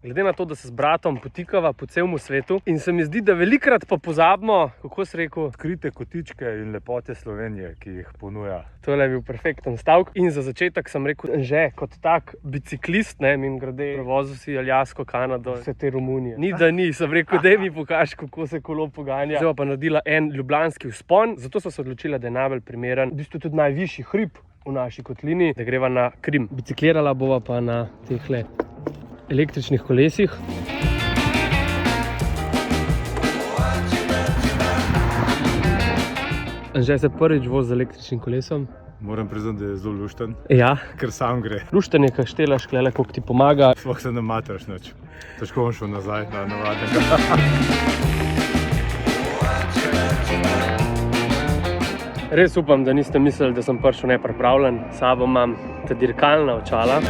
Glede na to, da se z bratom potikava po celemu svetu in se mi zdi, da velikrat pa pozabimo, kako si rekel, Odkrite kotičke in lepote Slovenije, ki jih ponuja. tole je bil perfekten stavek. In za začetek sem rekel, že kot tak biciklist, mimogrede, prevozil si Aljasko, Kanado, vse te Romunije. Ni da ni, sem rekel, daj mi pokaži, kako se kolo poganja. Zdaj pa naredila en ljubljanski vzpon, zato so se odločila, da je najbolj primeren, v bistvu tudi najvišji hrib v naši kotlini, da greva na Krim. Biciklirala bova pa na tehle električnih kolesih. Anže se prvič vozi z električnim kolesom. Moram priznati, da je zelo lušten, Ja. ker sam gre. Lušten je, kaj štelaš, koliko ti pomaga. Sploh se ne matraš nič. Težko bom šel nazaj na navadnega. Res upam, da niste mislili, da sem prišel nepripravljen. S sabo imam ta dirkalna očala.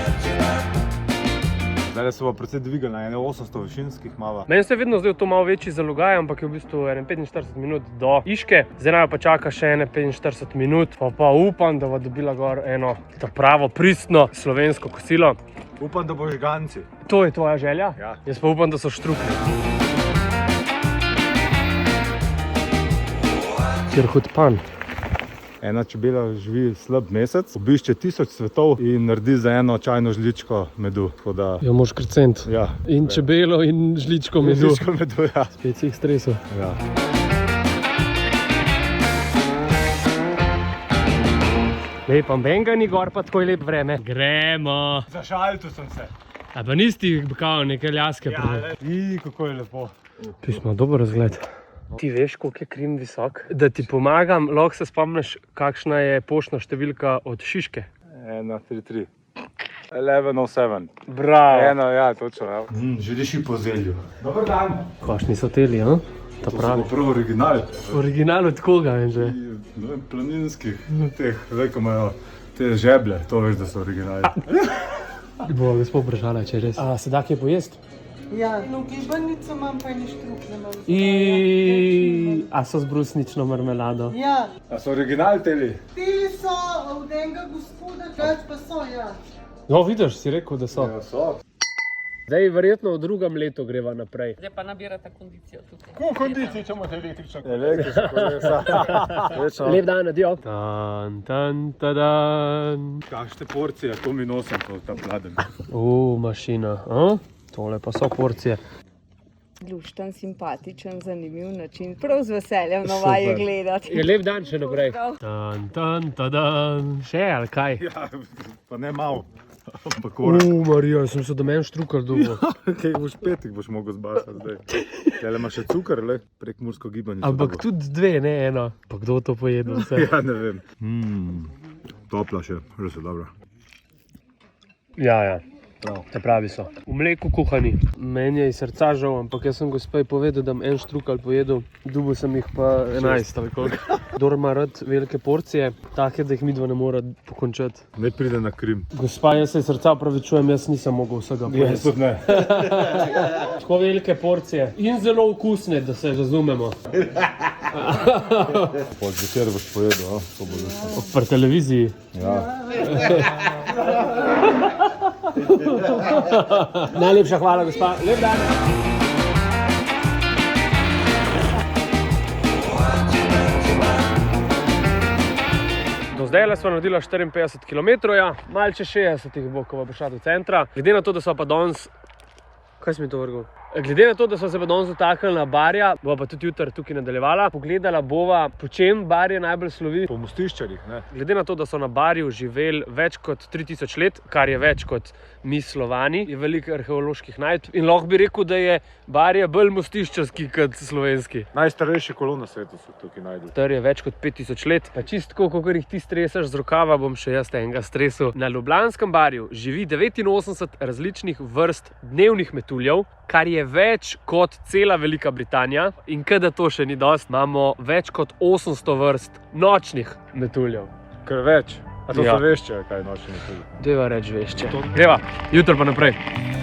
Zdaj se bo predvsej dvigal na 800 višinskih mava. Meni se je vedno zdel to malo večji zalogaj, ampak je v bistvu 45 minut do Iške. Zdaj naj pa čaka še 45 minut, pa upam, da bo dobila gor eno ta pravo pristno slovensko kosilo. Upam, da boš ganci. To je tvoja želja? Ja. Jaz pa upam, da so štruklji. Kirhut pan. Ena čebela živi slab mesec, obišče 1000 cvetov in naredi za eno čajno žličko medu. Da, Jo moš krcent. ja, In čebelo in žličko medu. žličko medu, ja. Spet si jih stresel. Ja. Lej, pa benga ni gor, pa tako je lep vreme. Gremo. Zašalil sem se. A pa nisi kao neke Aljaske Kako je lepo. Pismo, dober razgled. Ti veš, koliko je Krim visok? Da ti pomagam, lahko se spomniš, kakšna je poštna številka od Šiške. 133. 1107. Bravo. Eno, ja, točno. Ja. Želiš iti po zelju. Dobar dan. Kakšni so teli, a? Ta pravi. Prav original. Original od koga, vem že? Ne vem, planinskih, teh, ko imajo te žeblje, to veš, da so originali. Bo gospod vprašala, če je res. A sedaj je pojest? Ja, no, gibanico imam, pa ni štrukle imam. A so z brusnično marmelado? Ja, A so original teli? ti so od enega gospoda, več pa so, ja. No, vidiš, si rekel, da so. Ja, so. Zdaj verjetno v drugem letu greva naprej. Zdaj pa nabirata kondicijo tukaj. Kako kondiciji, če imate električno? Električno kolesa. Lep dan, adijo. Tan, tan, tadan. Kakšne porcije, to mi nosim, to ta pladen. Mašina. A? Tole pa so porcije. Lušten, simpatičen, zanimiv način. Prav z veseljem na vaje gledati. Je lep dan še naprej. Prav. Tan, tan, tadan. Še ali kaj? Ja, pa ne malo. Ampak ora. Marija, sem se do meni štrukal dolgo. Kaj boš petih boš mogel zbašati zdaj. Tele ima še cukor, le, prek mursko gibanje. Ampak tudi dve, ne eno. Pa kdo to pojedo vse? Ja, ne vem. Topla še, res je dobra. Ja. Te pravi so. V mleku kuhani. Meni je iz srca žal, ampak jaz sem gospej povedal, da bom en štrukal pojedel. Dubil sem jih pa 11 ali koliko. Kdor ima rad velike porcije, take, da jih midva ne mora pokončati. Ne pride na Krim. Gospa, jaz se iz srca opravičujem, jaz nisem mogel vsega pojesti. Tudi ne. Tako velike porcije. In zelo okusne, da se razumemo. Pod večer boš pojedel, to bo zelo. Pri televiziji. Ja. Najlepša hvala, gospa. Lep dan. Do zdaj smo naredila 54 km, malo čez 60 bo, ko bo šla do centra. Glede na to, da so pa danes... Kaj si mi to vrgel? Glede na to, da smo se pa danes dotaknili na Barja, bova pa tudi jutri tukaj nadaljevala. Pogledala bova, po čem Barje najbolj slovi. Po mostiščarjih, ne? Glede na to, da so na Barju živeli več kot 3000 let, kar je več kot mi Slovani, je veliko arheoloških najdb in lahko bi rekel, da je Barje bolj mostiščarski kot slovenski. Najstarejše kolo na svetu so tukaj najdel. Star je več kot 5000 let, pa čistko, kakor jih ti stresaš z rokava, bom še jaz enega stresu. Na Ljubljanskem Barju živi 89 različnih vrst dnevnih metuljev, kar je več kot cela Velika Britanija. In kada to še ni dost, imamo več kot 800 vrst nočnih metuljev. Kar več. A to Ja. so vešče, kaj nočni metulji. Deva reč vešče. Greva, jutri pa naprej.